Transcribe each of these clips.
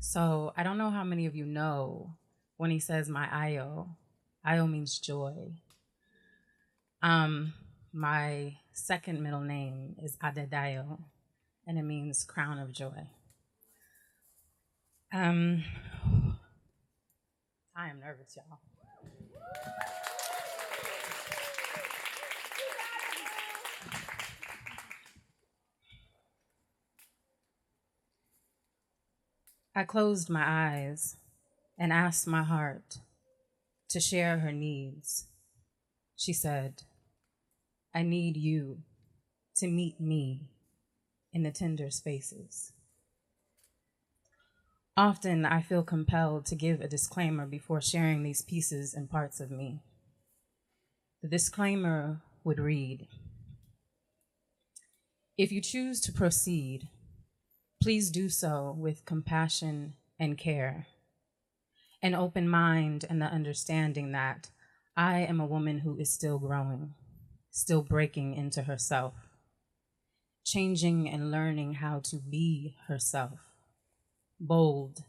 So I don't know how many of you know when he says my Ayo. Ayo means joy. My second middle name is Adedayo, and it means crown of joy. I am nervous, y'all. I closed my eyes and asked my heart to share her needs. She said, I need you to meet me in the tender spaces. Often I feel compelled to give a disclaimer before sharing these pieces and parts of me. The disclaimer would read, if you choose to proceed, please do so with compassion and care, an open mind and the understanding that I am a woman who is still growing, still breaking into herself, changing and learning how to be herself, bold,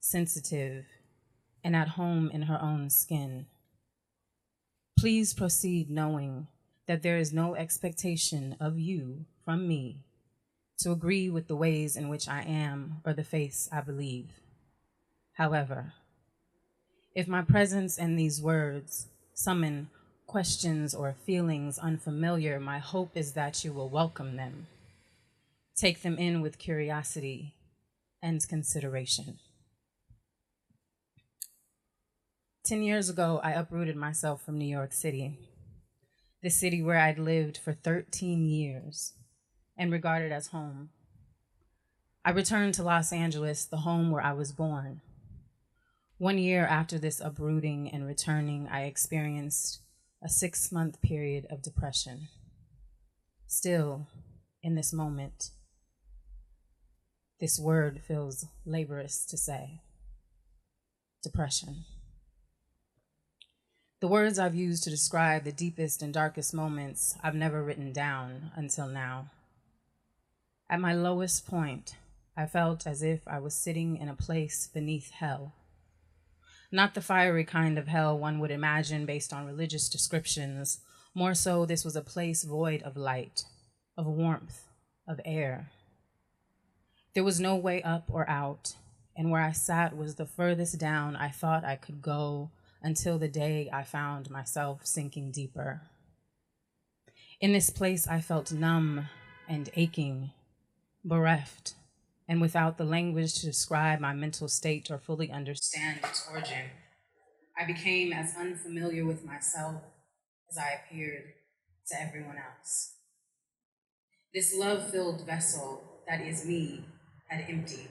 sensitive, and at home in her own skin. Please proceed knowing that there is no expectation of you from me to agree with the ways in which I am or the faiths I believe. However, if my presence and these words summon questions or feelings unfamiliar, my hope is that you will welcome them, take them in with curiosity and consideration. 10 years ago, I uprooted myself from New York City, the city where I'd lived for 13 years and regarded as home. I returned to Los Angeles, the home where I was born. 1 year after this uprooting and returning, I experienced a 6-month period of depression. Still, in this moment, this word feels laborious to say. Depression. The words I've used to describe the deepest and darkest moments I've never written down until now. At my lowest point, I felt as if I was sitting in a place beneath hell. Not the fiery kind of hell one would imagine based on religious descriptions. More so, this was a place void of light, of warmth, of air. There was no way up or out, and where I sat was the furthest down I thought I could go until the day I found myself sinking deeper. In this place, I felt numb and aching, bereft, and without the language to describe my mental state or fully understand its origin. I became as unfamiliar with myself as I appeared to everyone else. This love-filled vessel that is me had emptied,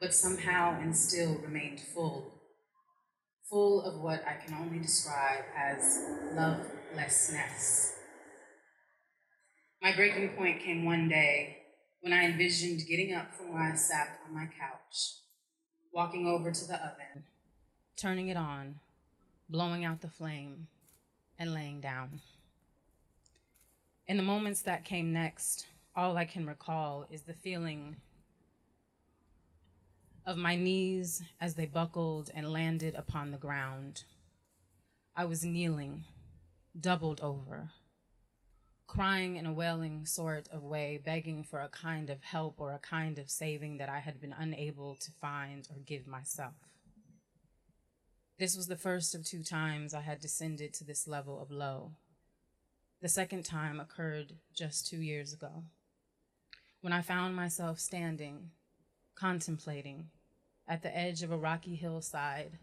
but somehow and still remained full of what I can only describe as lovelessness. My breaking point came one day when I envisioned getting up from where I sat on my couch, walking over to the oven, turning it on, blowing out the flame, and laying down. In the moments that came next, all I can recall is the feeling of my knees as they buckled and landed upon the ground. I was kneeling, doubled over, crying in a wailing sort of way, begging for a kind of help or a kind of saving that I had been unable to find or give myself. This was the first of 2 times I had descended to this level of low. The second time occurred just 2 years ago, when I found myself standing, contemplating at the edge of a rocky hillside,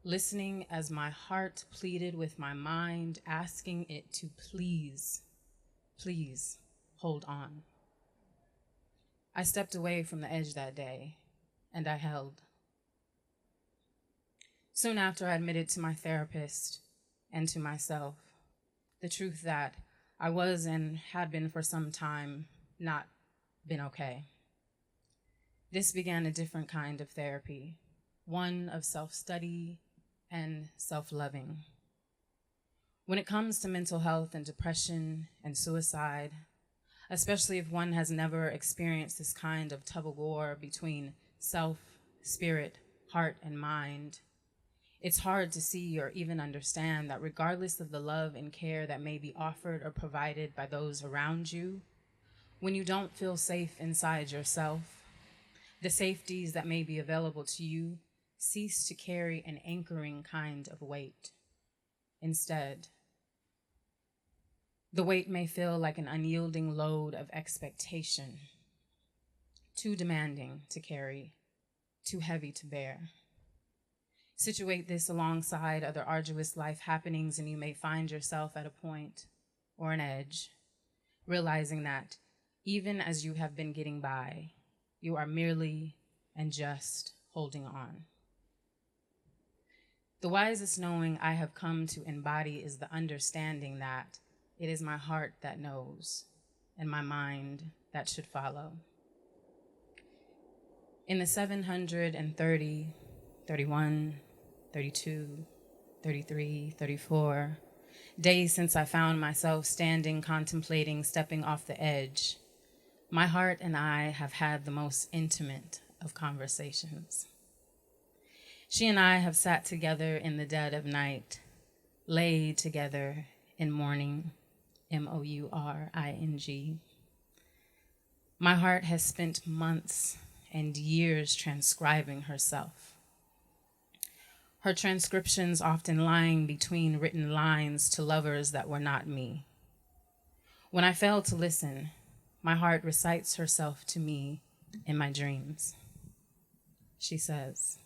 listening as my heart pleaded with my mind, asking it to please hold on. I stepped away from the edge that day, and I held. Soon after, I admitted to my therapist and to myself the truth that I was and had been for some time not been okay. This began a different kind of therapy, one of self-study and self-loving. When it comes to mental health and depression and suicide, especially if one has never experienced this kind of tug of war between self spirit, heart, and mind, it's hard to see or even understand that regardless of the love and care that may be offered or provided by those around you, when you don't feel safe inside yourself, the safeties that may be available to you cease to carry an anchoring kind of weight. Instead, the weight may feel like an unyielding load of expectation, too demanding to carry, too heavy to bear. Situate this alongside other arduous life happenings, and you may find yourself at a point or an edge, realizing that even as you have been getting by, you are merely and just holding on. The wisest knowing I have come to embody is the understanding that it is my heart that knows and my mind that should follow. In the 730, 31, 32, 33, 34 days since I found myself standing, contemplating, stepping off the edge, my heart and I have had the most intimate of conversations. She and I have sat together in the dead of night, laid together in mourning, MOURING. My heart has spent months and years transcribing herself. Her transcriptions often lying between written lines to lovers that were not me. When I fail to listen, my heart recites herself to me in my dreams. She says,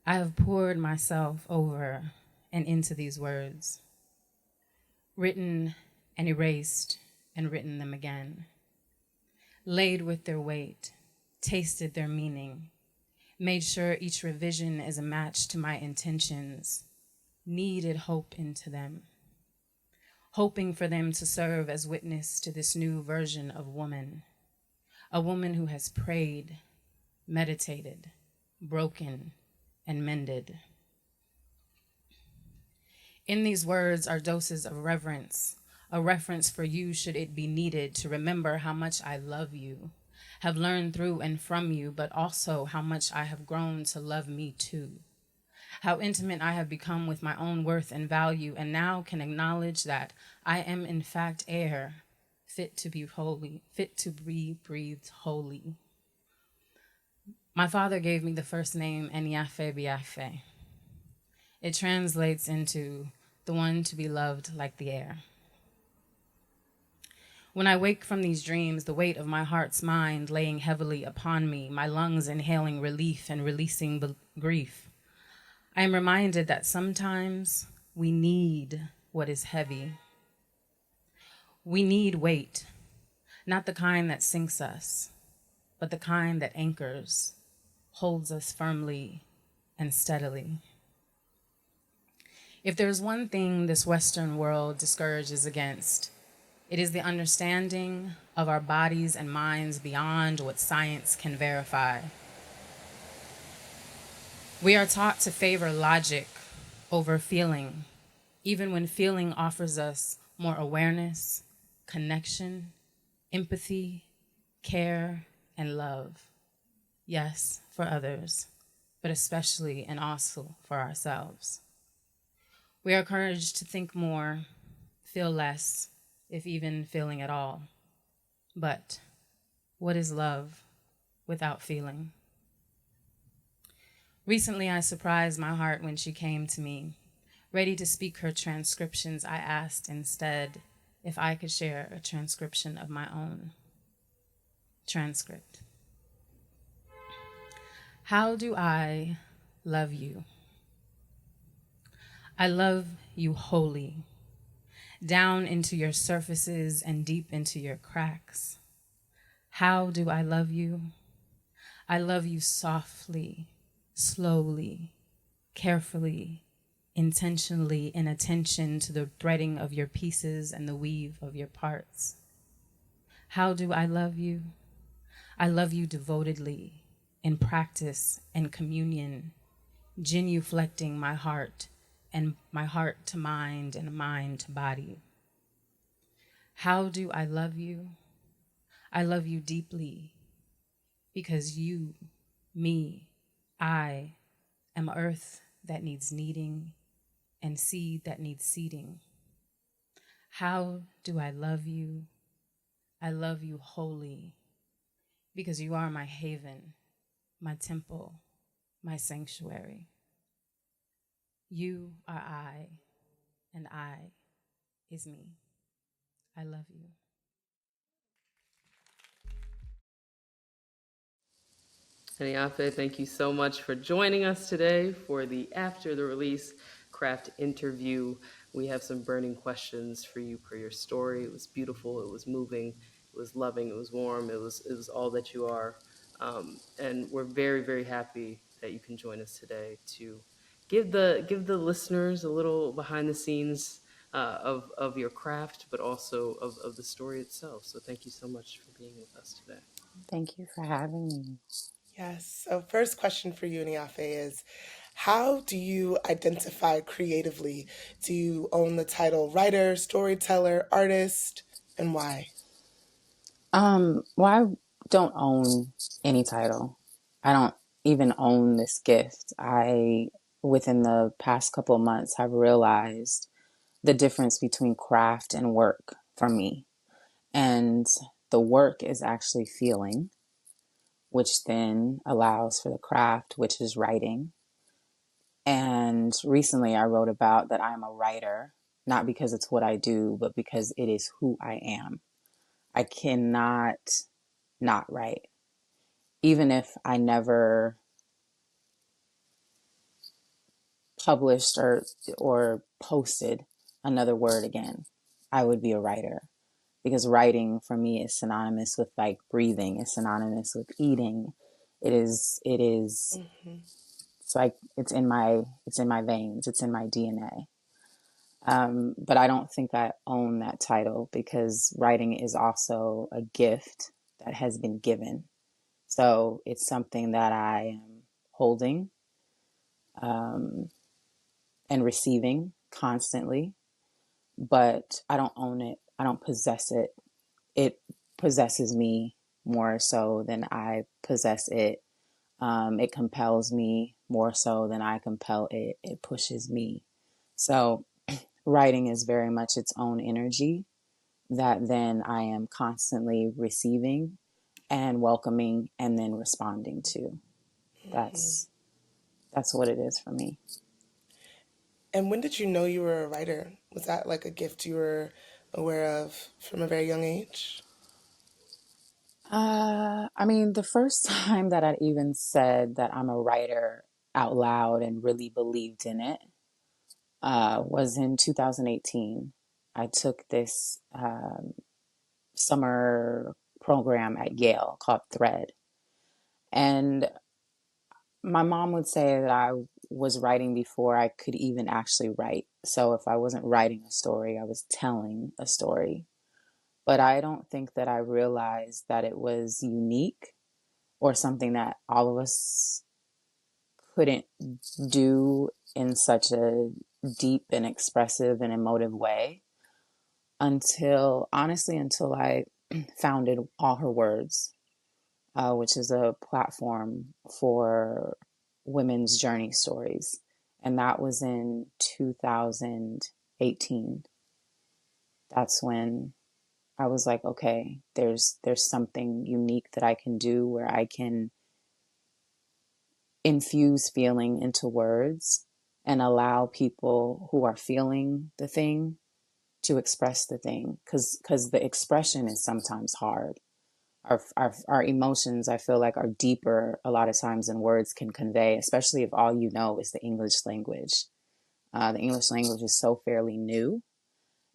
I have poured myself over and into these words, written and erased and written them again, laid with their weight, tasted their meaning, made sure each revision is a match to my intentions, kneaded hope into them, hoping for them to serve as witness to this new version of woman, a woman who has prayed, meditated, broken, and mended. In these words are doses of reverence, a reference for you should it be needed to remember how much I love you, have learned through and from you, but also how much I have grown to love me too. How intimate I have become with my own worth and value, and now can acknowledge that I am in fact air, fit to be holy, fit to be breathed holy. My father gave me the first name Eniafe. It translates into the one to be loved like the air. When I wake from these dreams, the weight of my heart's mind laying heavily upon me, my lungs inhaling relief and releasing grief, I am reminded that sometimes we need what is heavy. We need weight, not the kind that sinks us, but the kind that anchors, holds us firmly and steadily. If there's one thing this Western world discourages against, it is the understanding of our bodies and minds beyond what science can verify. We are taught to favor logic over feeling, even when feeling offers us more awareness, connection, empathy, care, and love. Yes, for others, but especially and also for ourselves. We are encouraged to think more, feel less, if even feeling at all. But what is love without feeling? Recently, I surprised my heart when she came to me. Ready to speak her transcriptions, I asked instead if I could share a transcription of my own. Transcript. How do I love you? I love you wholly, down into your surfaces and deep into your cracks. How do I love you? I love you softly, slowly, carefully, intentionally, in attention to the threading of your pieces and the weave of your parts. How do I love you? I love you devotedly, in practice and communion, genuflecting my heart and my heart to mind and mind to body. How do I love you? I love you deeply, because you, me, I am earth that needs kneading and seed that needs seeding. How do I love you? I love you wholly because you are my haven, my temple, my sanctuary. You are I, and I is me. I love you. Eniafe, thank you so much for joining us today for the After the Release Craft interview. We have some burning questions for you per your story. It was beautiful, it was moving, it was loving, it was warm, it was all that you are. And we're very, very happy that you can join us today to give the listeners a little behind the scenes of your craft, but also of the story itself. So thank you so much for being with us today. Thank you for having me. Yes. So, first question for you, Eniafe, is how do you identify creatively? Do you own the title writer, storyteller, artist, and why? Well, I don't own any title. I don't even own this gift. Within the past couple of months, have realized the difference between craft and work for me. And the work is actually feeling, which then allows for the craft, which is writing. And recently I wrote about that I'm a writer, not because it's what I do, but because it is who I am. I cannot not write. Even if I never published or posted another word again, I would be a writer. Because writing for me is synonymous with like breathing, it's synonymous with eating. Mm-hmm. It's like it's in my veins, it's in my DNA. But I don't think I own that title because writing is also a gift that has been given. So it's something that I am holding um, and receiving constantly, but I don't own it. I don't possess it. It possesses me more so than I possess it. It compels me more so than I compel it. It pushes me. So writing is very much its own energy that then I am constantly receiving and welcoming and then responding to. Mm-hmm. That's what it is for me. And when did you know you were a writer? Was that like a gift you were aware of from a very young age? I mean, the first time that I even said that I'm a writer out loud and really believed in it was in 2018. I took this summer program at Yale called Thread. And my mom would say that I was writing before I could even actually write. So if I wasn't writing a story, I was telling a story. But I don't think that I realized that it was unique or something that all of us couldn't do in such a deep and expressive and emotive way until I founded All Her Words, which is a platform for women's journey stories. And that was in 2018. That's when I was like, okay, there's something unique that I can do where I can infuse feeling into words and allow people who are feeling the thing to express the thing because the expression is sometimes hard. Our emotions, I feel like, are deeper a lot of times than words can convey, especially if all you know is the English language. The English language is so fairly new,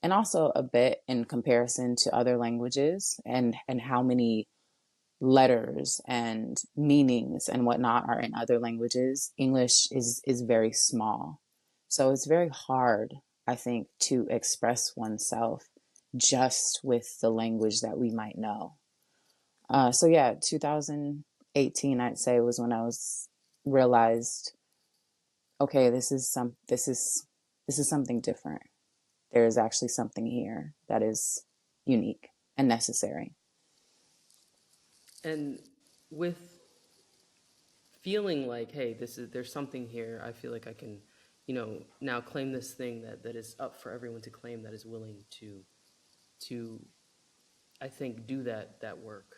and also a bit in comparison to other languages and how many letters and meanings and whatnot are in other languages. English is very small. So it's very hard, I think, to express oneself just with the language that we might know. So yeah, 2018, I'd say, was when I was realized, okay, this is something different. There is actually something here that is unique and necessary. And with feeling like, hey, there's something here. I feel like I can, now claim this thing that is up for everyone to claim, that is willing to I think do that work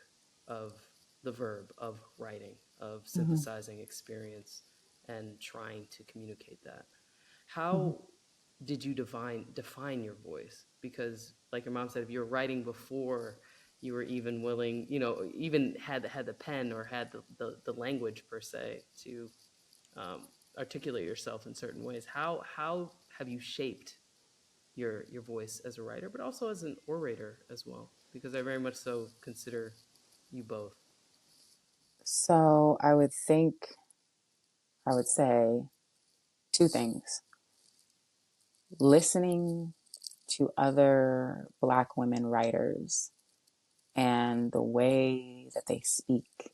of the verb of writing, of Mm-hmm. synthesizing experience and trying to communicate that. Mm-hmm. How did you define your voice? Because like your mom said, if you're writing before you were even willing, even had the pen or had the language per se to articulate yourself in certain ways, how have you shaped your voice as a writer, but also as an orator as well? Because I very much so consider you both. So I would say two things. Listening to other Black women writers and the way that they speak,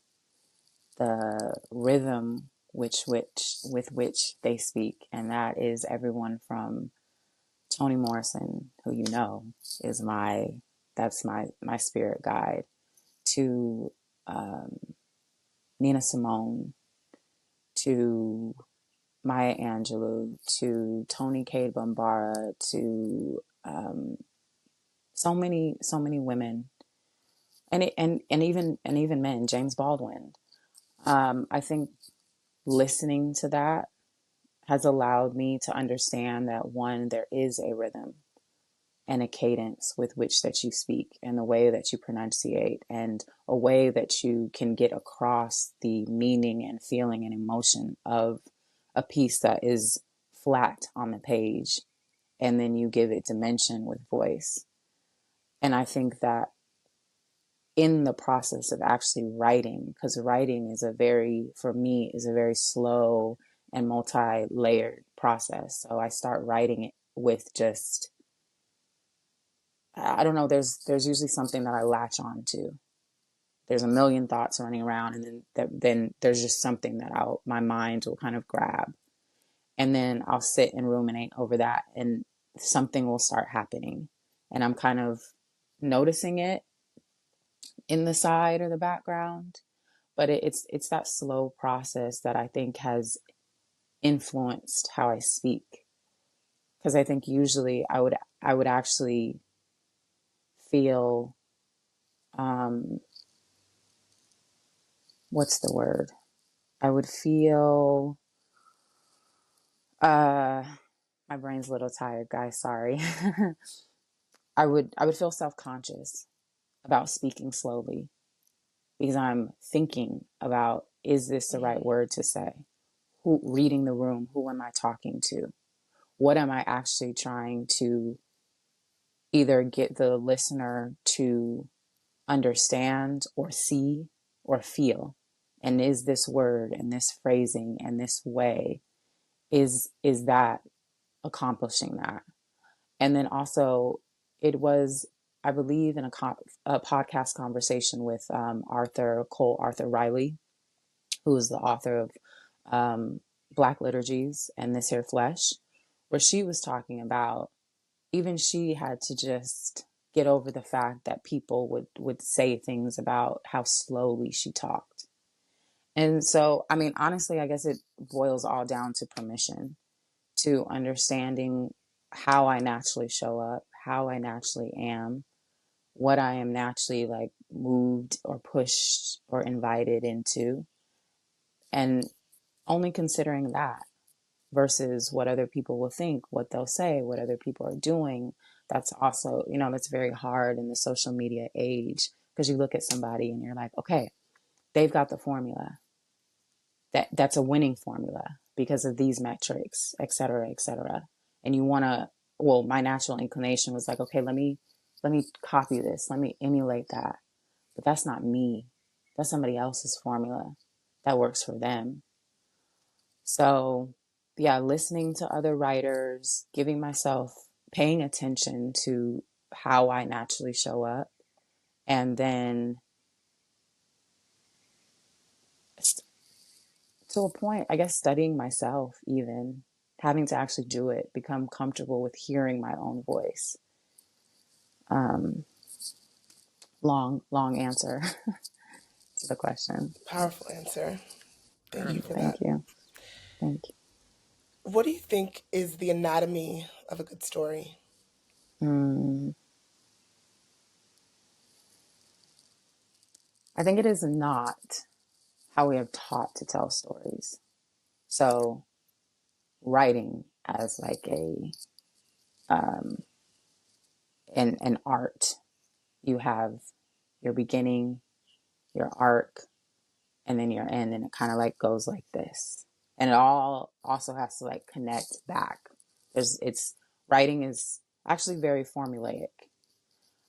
the rhythm with which they speak, and that is everyone from Toni Morrison, who is that's my spirit guide, to Nina Simone, to Maya Angelou, to Toni Cade Bambara, to so many women, and even men, James Baldwin. I think listening to that has allowed me to understand that, one, there is a rhythm and a cadence with which that you speak, and the way that you pronunciate, and a way that you can get across the meaning and feeling and emotion of a piece that is flat on the page, and then you give it dimension with voice. And I think that in the process of actually writing, because writing for me, is a very slow and multi-layered process. So I start writing it with just, I don't know, there's usually something that I latch on to. There's a million thoughts running around, and then there's just something that my mind will kind of grab. And then I'll sit and ruminate over that, and something will start happening. And I'm kind of noticing it in the side or the background. But it's that slow process that I think has influenced how I speak. Because I think usually I would actually feel, what's the word? I would feel, my brain's a little tired, guys, sorry. I would feel self-conscious about speaking slowly, because I'm thinking about, is this the right word to say? Reading the room, who am I talking to? What am I actually trying to either get the listener to understand or see or feel? And is this word and this phrasing and this way, is that accomplishing that? And then also, it was, I believe, in a podcast conversation with Arthur Riley, who is the author of Black Liturgies and This Here Flesh, where she was talking about, even she had to just get over the fact that people would say things about how slowly she talked. And so, I mean, honestly, I guess it boils all down to permission, to understanding how I naturally show up, how I naturally am, what I am naturally like moved or pushed or invited into, and only considering that versus what other people will think, what they'll say, what other people are doing. That's also, that's very hard in the social media age, because you look at somebody and you're like, okay, they've got the formula. That's a winning formula because of these metrics, et cetera, et cetera. And you want to, well, my natural inclination was like, okay, let me copy this. Let me emulate that. But that's not me. That's somebody else's formula that works for them. So yeah, listening to other writers, paying attention to how I naturally show up, and then to a point, I guess, studying myself, even having to actually do it, become comfortable with hearing my own voice. Long answer to the question. Powerful answer. Thank you for Thank that. you. Thank What do you think is the anatomy of a good story? you. I think it is not how we are taught to tell stories. So writing as like an art, you have your beginning, your arc, and then your end, and it kind of like goes like this. And it all also has to like connect back. It's writing is actually very formulaic.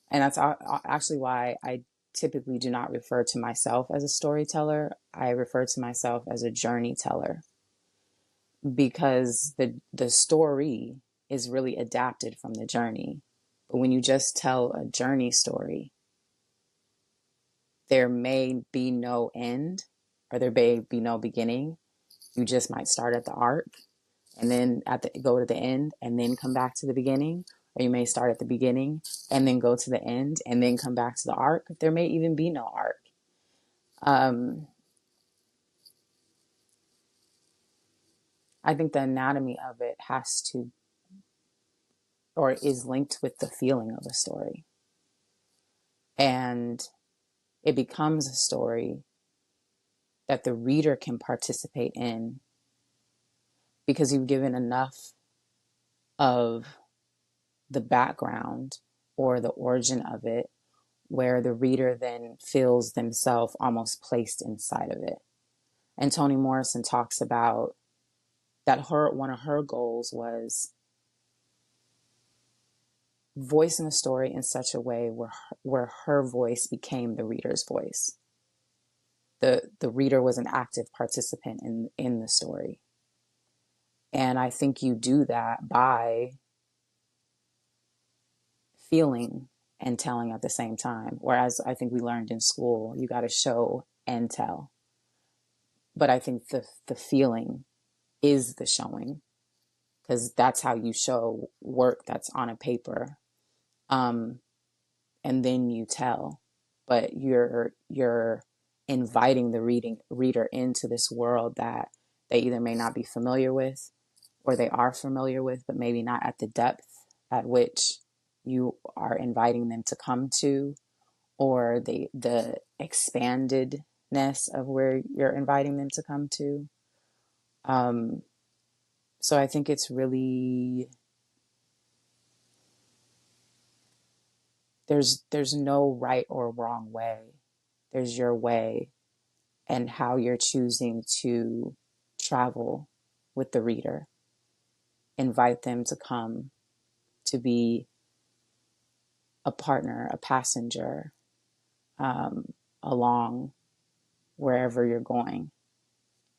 And that's actually why I typically do not refer to myself as a storyteller. I refer to myself as a journey teller, because the story is really adapted from the journey. But when you just tell a journey story, there may be no end, or there may be no beginning. You just might start at the arc and then go to the end and then come back to the beginning. Or you may start at the beginning and then go to the end and then come back to the arc. There may even be no arc. I think the anatomy of it has to, or is linked with the feeling of a story. And it becomes a story that the reader can participate in because you've given enough of the background or the origin of it, where the reader then feels themselves almost placed inside of it. And Toni Morrison talks about that one of her goals was voicing a story in such a way where her voice became the reader's voice. The reader was an active participant in the story. And I think you do that by feeling and telling at the same time. Whereas I think we learned in school, you got to show and tell. But I think the feeling is the showing, because that's how you show work that's on a paper. And then you tell, but you're inviting the reader into this world that they either may not be familiar with, or they are familiar with, but maybe not at the depth at which you are inviting them to come to, or the expandedness of where you're inviting them to come to. So I think it's really, there's no right or wrong way. There's your way and how you're choosing to travel with the reader. Invite them to come, to be a partner, a passenger, along wherever you're going,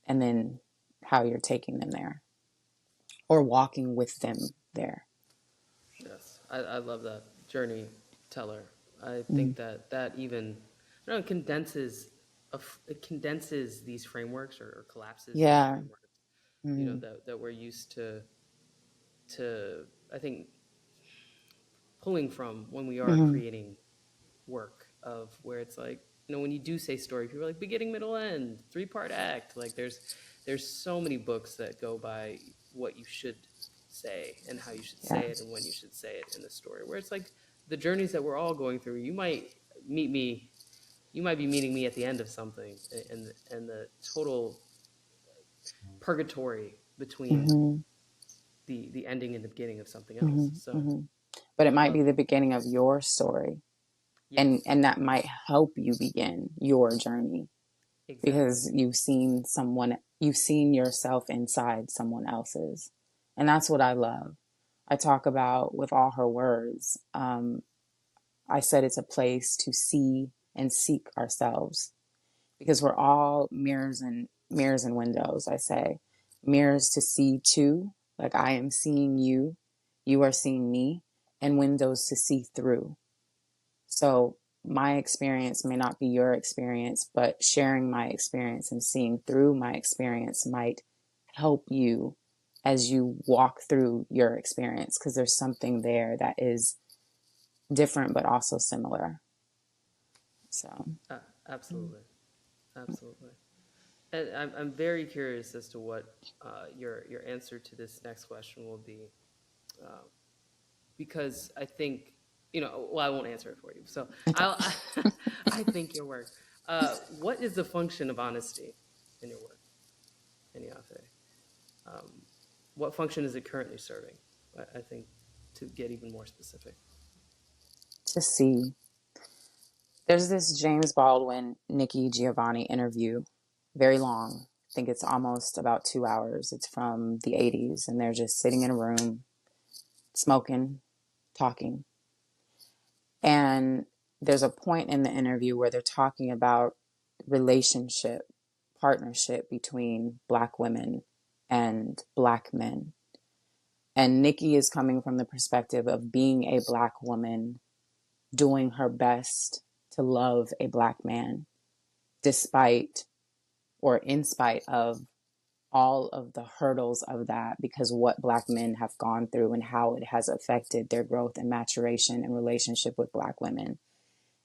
and then how you're taking them there or walking with them there. Yes, I love that journey teller. I Mm. think that even, I don't know, it condenses these frameworks, or collapses these Yeah. frameworks. Mm-hmm. That we're used to, I think, pulling from when we are Mm-hmm. creating work, of where it's like, when you do say story, people are like beginning, middle, end, 3-part act. Like there's so many books that go by what you should say and how you should Yeah. say it and when you should say it in the story, where it's like the journeys that we're all going through. You might be meeting me at the end of something, and the total purgatory between Mm-hmm. the ending and the beginning of something else. Mm-hmm. So Mm-hmm. But it I might love, be the beginning of your story, and yes, that might help you begin your journey, exactly. because you've seen yourself inside someone else's. And that's what I love. I talk about with all her words. I said it's a place to see and seek ourselves, because we're all mirrors and windows. I say mirrors to see too, like I am seeing you, you are seeing me, and windows to see through. So my experience may not be your experience, but sharing my experience and seeing through my experience might help you as you walk through your experience, because there's something there that is different but also similar. So Absolutely, absolutely. And I'm very curious as to what your answer to this next question will be, because I think, well, I won't answer it for you. So Okay. I think your work. What is the function of honesty in your work, Eniafe? What function is it currently serving? I think, to get even more specific. To see. There's this James Baldwin, Nikki Giovanni interview, very long. I think it's almost about 2 hours. It's from the 80s, and they're just sitting in a room, smoking, talking. And there's a point in the interview where they're talking about relationship, partnership between Black women and Black men. And Nikki is coming from the perspective of being a Black woman, doing her best to love a Black man, despite or in spite of all of the hurdles of that, because what Black men have gone through and how it has affected their growth and maturation and relationship with Black women.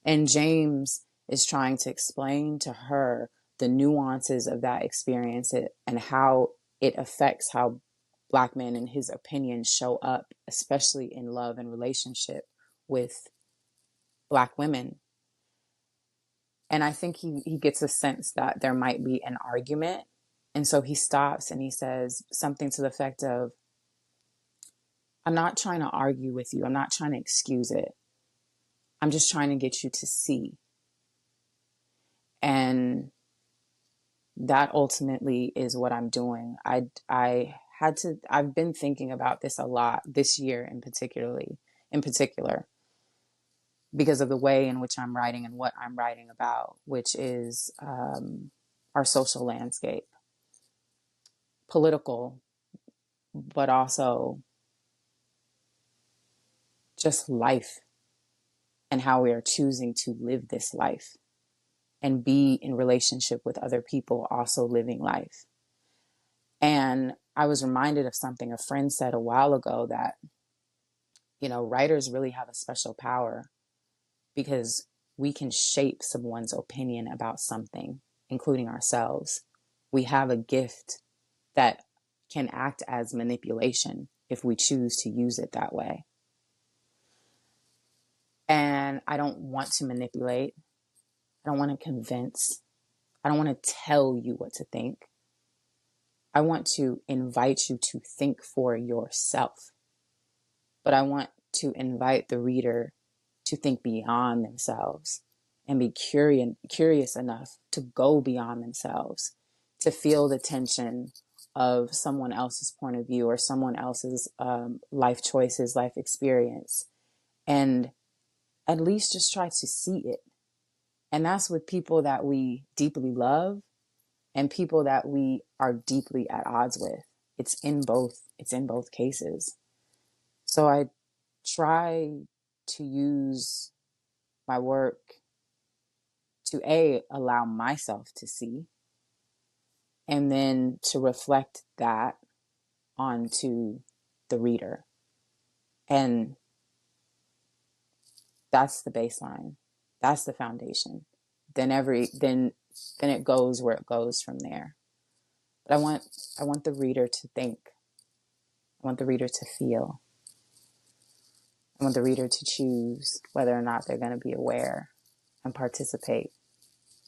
And James is trying to explain to her the nuances of that experience and how it affects how Black men, in his opinion, show up, especially in love and relationship with Black women. And I think he gets a sense that there might be an argument. And so he stops and he says something to the effect of, I'm not trying to argue with you. I'm not trying to excuse it. I'm just trying to get you to see. And that ultimately is what I'm doing. I've been thinking about this a lot this year in particular, because of the way in which I'm writing and what I'm writing about, which is our social landscape, political, but also just life and how we are choosing to live this life and be in relationship with other people also living life. And I was reminded of something a friend said a while ago, that, writers really have a special power because we can shape someone's opinion about something, including ourselves. We have a gift that can act as manipulation if we choose to use it that way. And I don't want to manipulate. I don't want to convince. I don't want to tell you what to think. I want to invite you to think for yourself. But I want to invite the reader to think beyond themselves and be curious enough to go beyond themselves, to feel the tension of someone else's point of view or someone else's life choices, life experience, and at least just try to see it. And that's with people that we deeply love and people that we are deeply at odds with. It's in both cases. So I try to use my work to allow myself to see, and then to reflect that onto the reader. And that's the baseline. That's the foundation. Then it goes where it goes from there. But I want the reader to think. I want the reader to feel. I want the reader to choose whether or not they're going to be aware and participate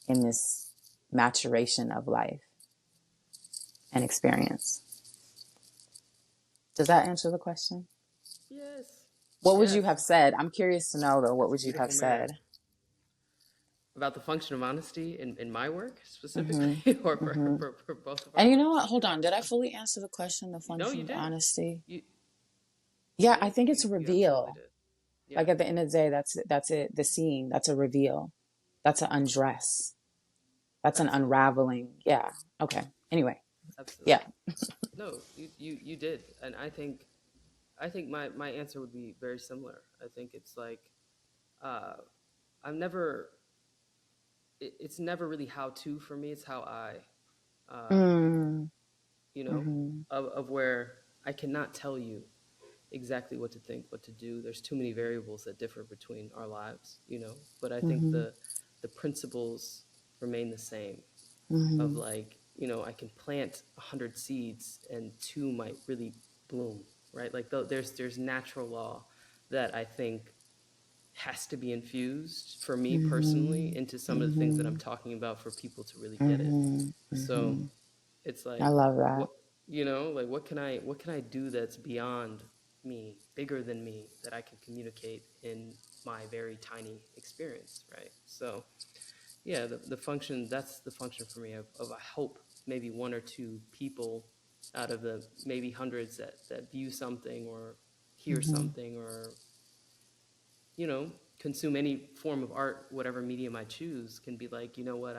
in this maturation of life and experience. Does that answer the question? Yes. What would Yes. you have said? I'm curious to know, though, what would you have said? About the function of honesty in my work specifically, or for both of our And you know works? what? Hold on. Did I fully answer the question, the function you of did. honesty? You Yeah, did. I think it's a You absolutely reveal. did. Yeah. Like at the end of the day, that's it. The scene, that's a reveal. That's an undress. That's an unraveling. Yeah. Okay. Anyway. Absolutely. Yeah. No, you did. And I think my answer would be very similar. I think it's like, I'm never, it's never really how to for me. It's how I, of where I cannot tell you exactly what to think, what to do. There's too many variables that differ between our lives, but I think the principles remain the same, of like, I can plant 100 seeds and 2 might really bloom, right? Like there's natural law that I think has to be infused for me personally into some of the things that I'm talking about for people to really get it. So it's I like, love that. what, like what can I do that's beyond me, bigger than me, that I can communicate in my very tiny experience, right? So yeah, the function, that's the function for me of I hope maybe 1 or 2 people out of the maybe hundreds that view something or hear something or consume any form of art, whatever medium I choose, can be like, you know what,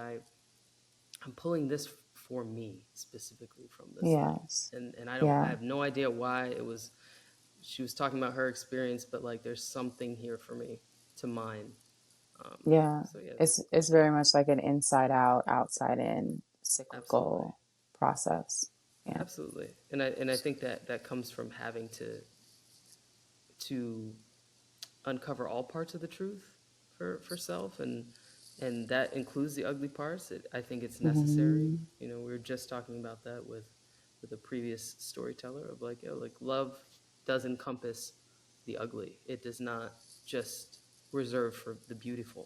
I'm pulling this for me specifically from this lady. Yes. And I Yeah. have no idea why she was talking about her experience, but like there's something here for me to mine. Yeah. So yeah, It's very much like an inside out, outside in absolutely. cyclical process. Yeah. Absolutely. And I think that comes from having to uncover all parts of the truth for self, and that includes the ugly parts. I think it's necessary. We were just talking about that with a previous storyteller of like, like love does encompass the ugly. It does not just reserve for the beautiful.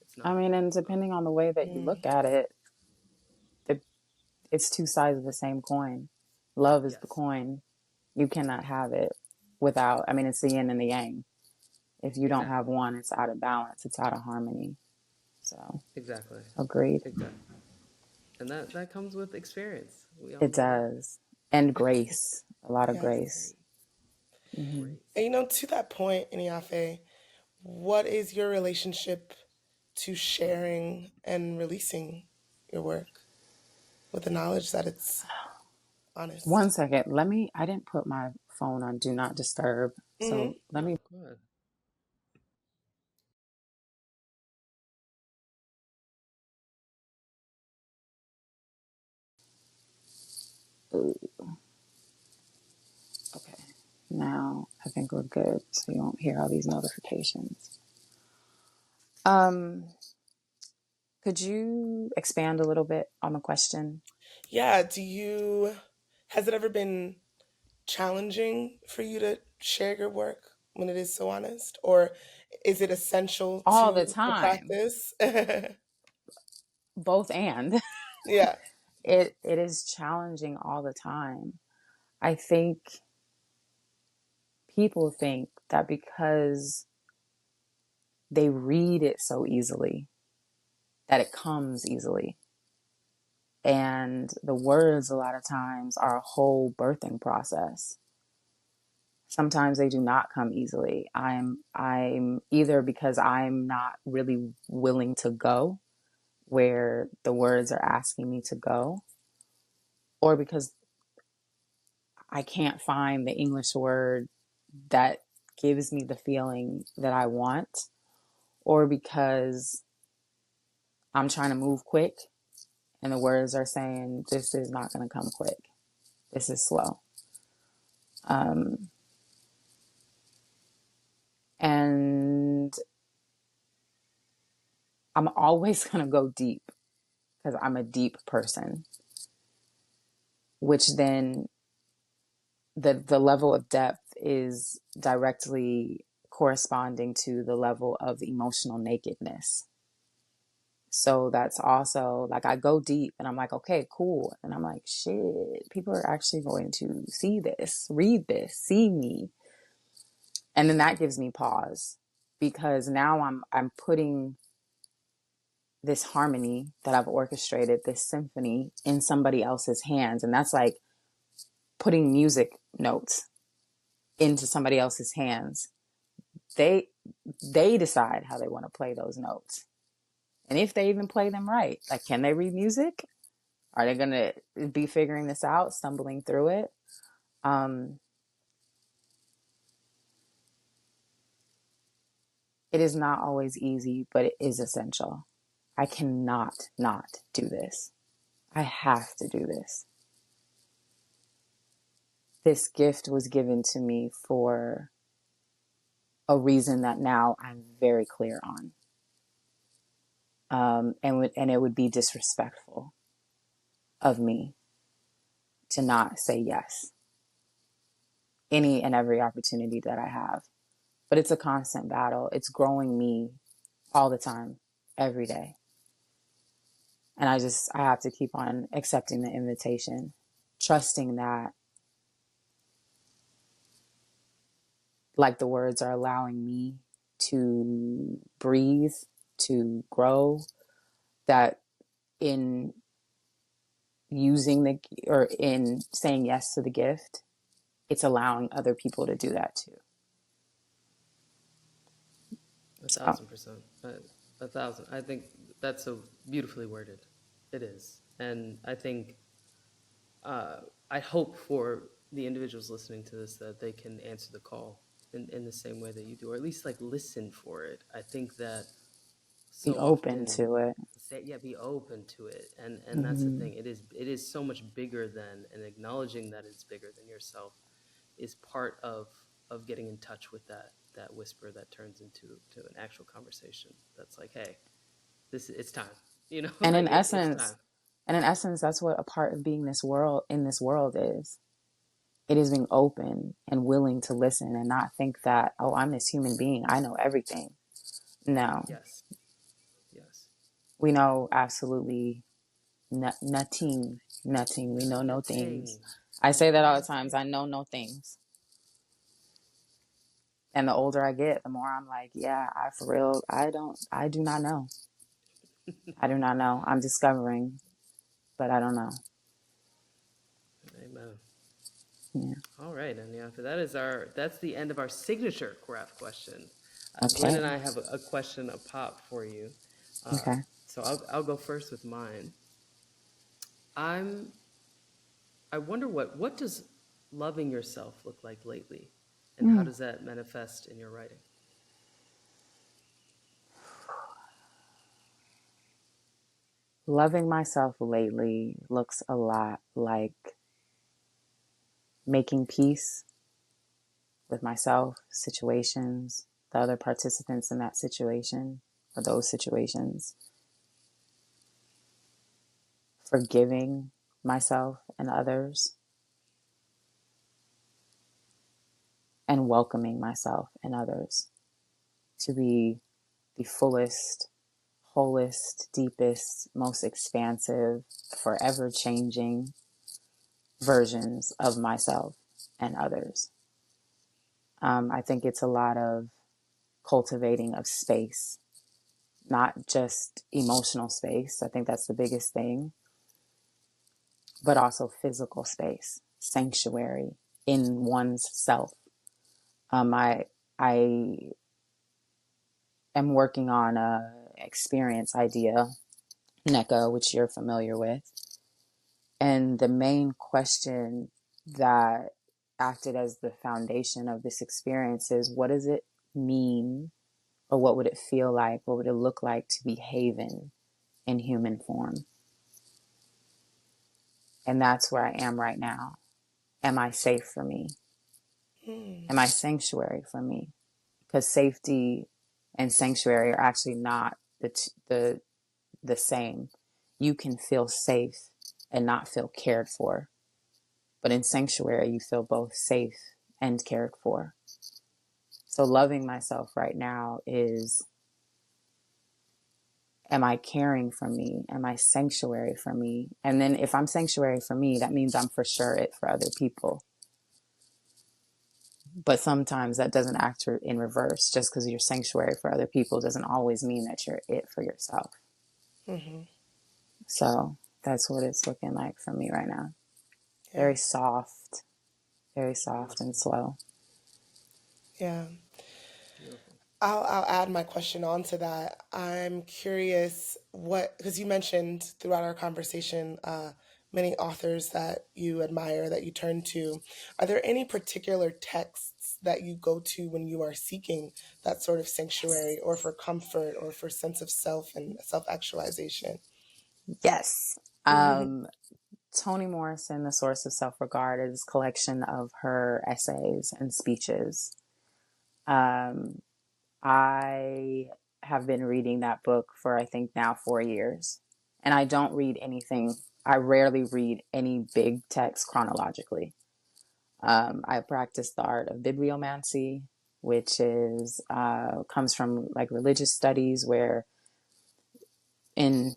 It's I not. mean, and depending on the way that you look at it, it's 2 sides of the same coin. Love is the Yes, coin. You cannot have it without, I mean, it's the yin and the yang. If you don't exactly. have one, it's out of balance, it's out of harmony. So, Exactly. agreed. Exactly. And that comes with experience. We all It know that. does. And grace, a lot of Yes. grace. Great. And to that point, Eniafe, what is your relationship to sharing and releasing your work with the knowledge that it's One honest? second. I didn't put my phone on do not disturb. Mm-hmm. So let Oh, me, go ahead. okay. Now I think we're good. So you won't hear all these notifications. Um, could you expand a little bit on the question? Yeah. Has it ever been challenging for you to share your work when it is so honest? Or is it essential All the to the time, practice? both and. Yeah. It is challenging all the time. I think people think that because they read it so easily, that it comes easily. And the words, a lot of times, are a whole birthing process. Sometimes they do not come easily. I'm either because I'm not really willing to go where the words are asking me to go, or because I can't find the English word that gives me the feeling that I want, or because I'm trying to move quick and the words are saying, this is not going to come quick. This is slow. Um, and I'm always going to go deep because I'm a deep person, which then the level of depth is directly corresponding to the level of emotional nakedness. So that's also like I go deep and I'm like, okay, cool. And I'm like, shit, people are actually going to see this, read this, see me. And then that gives me pause because now I'm putting this harmony that I've orchestrated, this symphony in somebody else's hands. And that's like putting music notes into somebody else's hands. They they decide how they want to play those notes. And if they even play them right, like can they read music? Are they going to be figuring this out, stumbling through it? Um, it is not always easy, but it is essential. I cannot not do this. I have to do this. This gift was given to me for a reason that now I'm very clear on. And it would be disrespectful of me to not say yes any and every opportunity that I have. But it's a constant battle. It's growing me all the time, every day. And I have to keep on accepting the invitation, trusting that, like, the words are allowing me to breathe, to grow, that in in saying yes to the gift, it's allowing other people to do that too. 1,000%. 1,000. I think that's so beautifully worded. It is. And I think, I hope for the individuals listening to this that they can answer the call in the same way that you do, or at least like listen for it. I think that Be so open often to it. be open to it. And that's the Mm-hmm. thing. It is so much bigger than, and acknowledging that it's bigger than yourself is part of getting in touch with that whisper that turns into an actual conversation that's like, hey, it's time, And like in it's time. essence, that's what a part of being in this world is. It is being open and willing to listen and not think that, oh, I'm this human being, I know everything. No, Yes. Yes. we know absolutely nothing. Nothing. We know no things. Nothing. I say that all the Nothing. times. I know no things. And the older I get, the more I'm like, yeah, for real, I do not know. I do not know. I'm discovering, but I don't know. Amen. Yeah. All right, Eniafe, that's the end of our signature craft question. Glenn Okay. and I have a question, a pop for you. Okay. So I'll go first with mine. I wonder what does loving yourself look like lately, and how Mm. does that manifest in your writing? Loving myself lately looks a lot like making peace with myself, situations, the other participants in that situation or those situations, forgiving myself and others, and welcoming myself and others to be the fullest, wholest, deepest, most expansive, forever changing versions of myself and others. I think it's a lot of cultivating of space, not just emotional space. I think that's the biggest thing, but also physical space, sanctuary in one's self. I am working on a experience idea, NECA, which you're familiar with. And the main question that acted as the foundation of this experience is, what does it mean, or what would it feel like? What would it look like to be Haven in human form? And that's where I am right now. Am I safe for me? Am I sanctuary for me? Because safety and sanctuary are actually not the same. You can feel safe and not feel cared for. But in sanctuary, you feel both safe and cared for. So loving myself right now is, am I caring for me? Am I sanctuary for me? And then if I'm sanctuary for me, that means I'm for sure it for other people. But sometimes that doesn't act in reverse. Just because you're sanctuary for other people doesn't always mean that you're it for yourself. Mm-hmm. So that's what it's looking like for me right now. Yeah. Very soft and slow. Yeah. Beautiful. I'll add my question on to that. I'm curious because you mentioned throughout our conversation many authors that you admire, that you turn to. Are there any particular texts that you go to when you are seeking that sort of sanctuary, or for comfort, or for sense of self and self-actualization? Yes. Toni Morrison, The Source of Self-Regard, is a collection of her essays and speeches. I have been reading that book for, I think, now 4 years. And I don't read anything I rarely read any big text chronologically. I practice the art of bibliomancy, which is comes from like religious studies, where in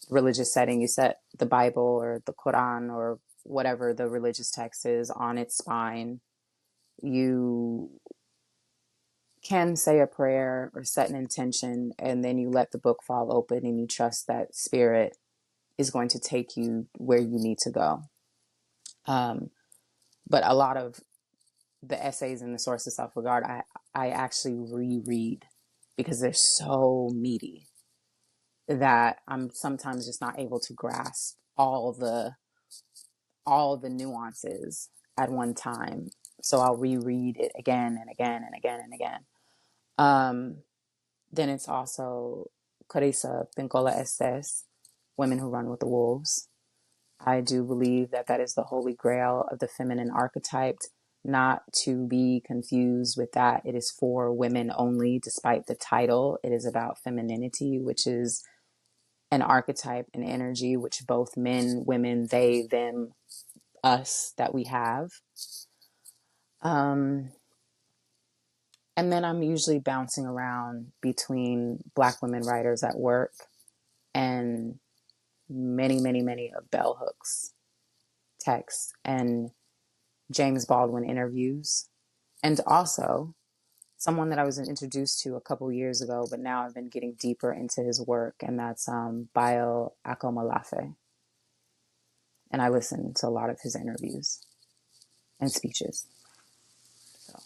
religious setting you set the Bible or the Quran or whatever the religious text is on its spine. You can say a prayer or set an intention, and then you let the book fall open and you trust that spirit is going to take you where you need to go. But a lot of the essays in the Source of Self-Regard, I actually reread because they're so meaty that I'm sometimes just not able to grasp all the nuances at one time. So I'll reread it again and again and again and again. Then it's also Carissa Pincola Estes, Women Who Run with the Wolves. I do believe that that is the holy grail of the feminine archetype, not to be confused with that. It is for women only, despite the title. It is about femininity, which is an archetype, an energy, which both men, women, they, them, us, that we have. And then I'm usually bouncing around between Black women writers at work and many, many, many of Bell Hooks texts and James Baldwin interviews. And also someone that I was introduced to a couple years ago, but now I've been getting deeper into his work, and that's Bio Akomolafe. And I listen to a lot of his interviews and speeches. So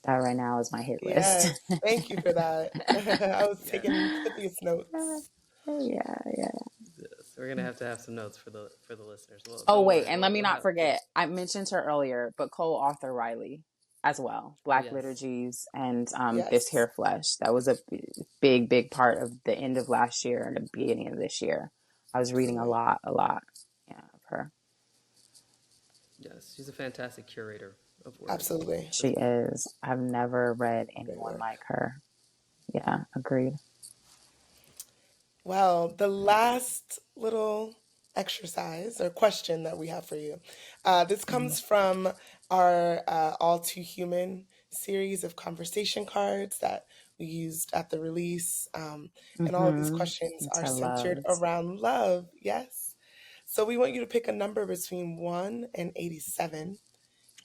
that right now is my hit list. Yes, thank you for that. I was taking copious notes. Yeah. Yes, we're gonna have to have some notes for the listeners. Well, Oh, don't wait, worry, and let me we'll not have, forget, I mentioned her earlier, but co-author Riley as well. Black yes. Liturgies and This Yes. Here Flesh. That was a big, big part of the end of last year and the beginning of this year. I was reading a lot, yeah, of her. Yes, she's a fantastic curator of work. Absolutely. She is. I've never read Great anyone work. like her. Yeah, agreed. Well, the last little exercise or question that we have for you. This comes from our All Too Human series of conversation cards that we used at the release. And all of these questions are Into centered love. around love. Yes. So we want you to pick a number between 1 and 87.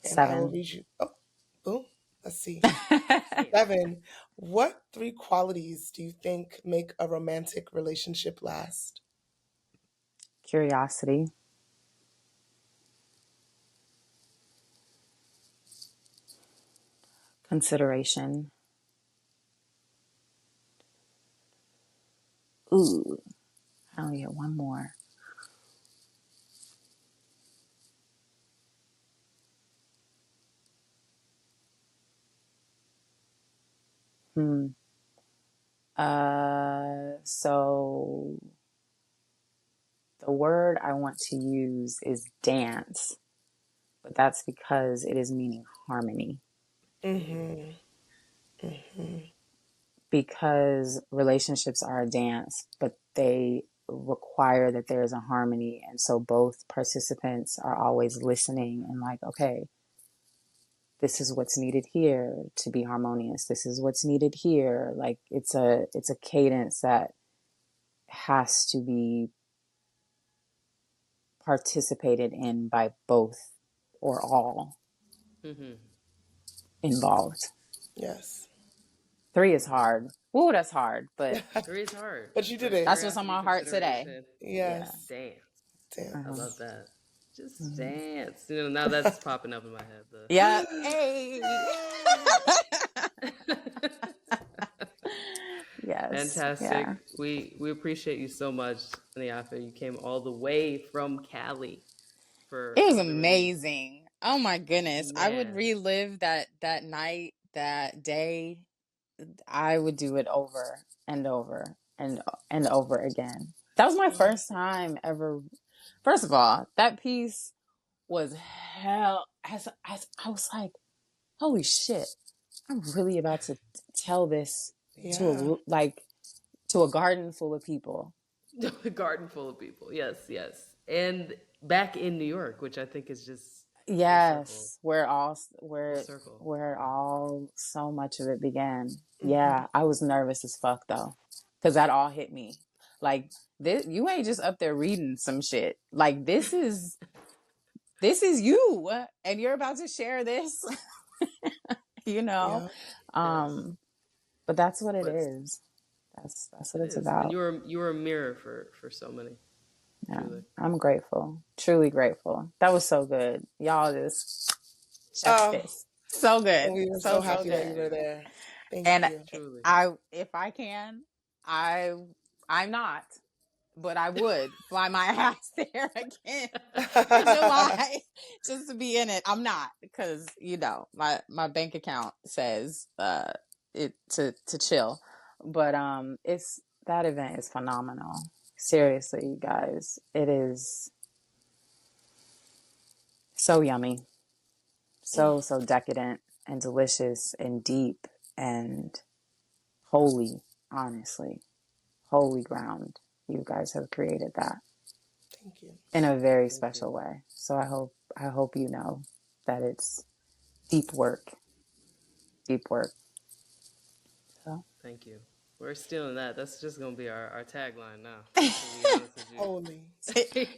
And I will 7. read you. Oh, boom. Let's see. 7. What 3 qualities do you think make a romantic relationship last? Curiosity. Consideration. Ooh, I only get one more. So the word I want to use is dance, but that's because it is meaning harmony. Mm-hmm. Because relationships are a dance, but they require that there is a harmony. And so both participants are always listening and like, okay, this is what's needed here to be harmonious. This is what's needed here. Like it's a cadence that has to be participated in by both or all involved. Yes. 3 is hard. Ooh, that's hard, but 3 is hard. But you did Right? it. that's what's on Curiosity, my heart today. consideration, Yeah. Yes. dance. Damn. I Uh-huh. love that. Just dance. You know, now that's popping up in my head. Yeah. Hey. Yes. Fantastic. Yeah. We appreciate you so much, Eniafe. You came all the way from Cali for It was the release. amazing. Oh my goodness. I would Man. relive that night, that day. I would do it over and over and over again. That was my first time ever. First of all, that piece was hell. As I was like, holy shit, I'm really about to tell this Yeah. to a garden full of people. A garden full of people. Yes, yes. And back in New York, which I think is just Yes, full circle. where all so much of it began. Mm-hmm. Yeah, I was nervous as fuck though, because that all hit me. Like this, you ain't just up there reading some shit. Like this is you, and you're about to share this. You know, Yeah. Yes. but that's what it But is. That's what it it's is. And about. you were a mirror for so many. Yeah, Truly. I'm grateful, truly grateful. That was so good, y'all. Just chef's Oh, kiss. So good, and we were so so so happy that you good. were there. Thank And you. Truly. if I can, I I'm not, but I would fly my ass there again for July just to be in it. I'm not, because my bank account says it to chill, but it's that event is phenomenal. Seriously, you guys, it is so yummy, so decadent and delicious and deep and holy. Honestly, holy ground. You guys have created that Thank you. in a very Thank you. special way. So I hope you know that it's deep work, deep work. So Thank you. We're stealing that. That's just gonna be our tagline now. To be honest with you. Holy.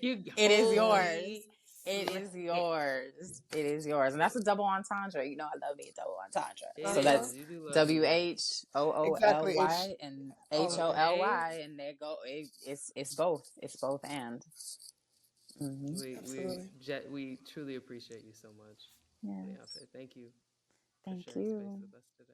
You it is yours. holy It slay. is yours. It is yours. And that's a double entendre. You know I love me a double entendre. It So Uh-huh. that's is. You do love me one. Exactly. WHOOLY and Okay. HOLY, and there go it's both. It's both and. Mm-hmm. Absolutely. We truly appreciate you so much. Yes. Eniafe. Thank you for Thank sharing space you. with us today.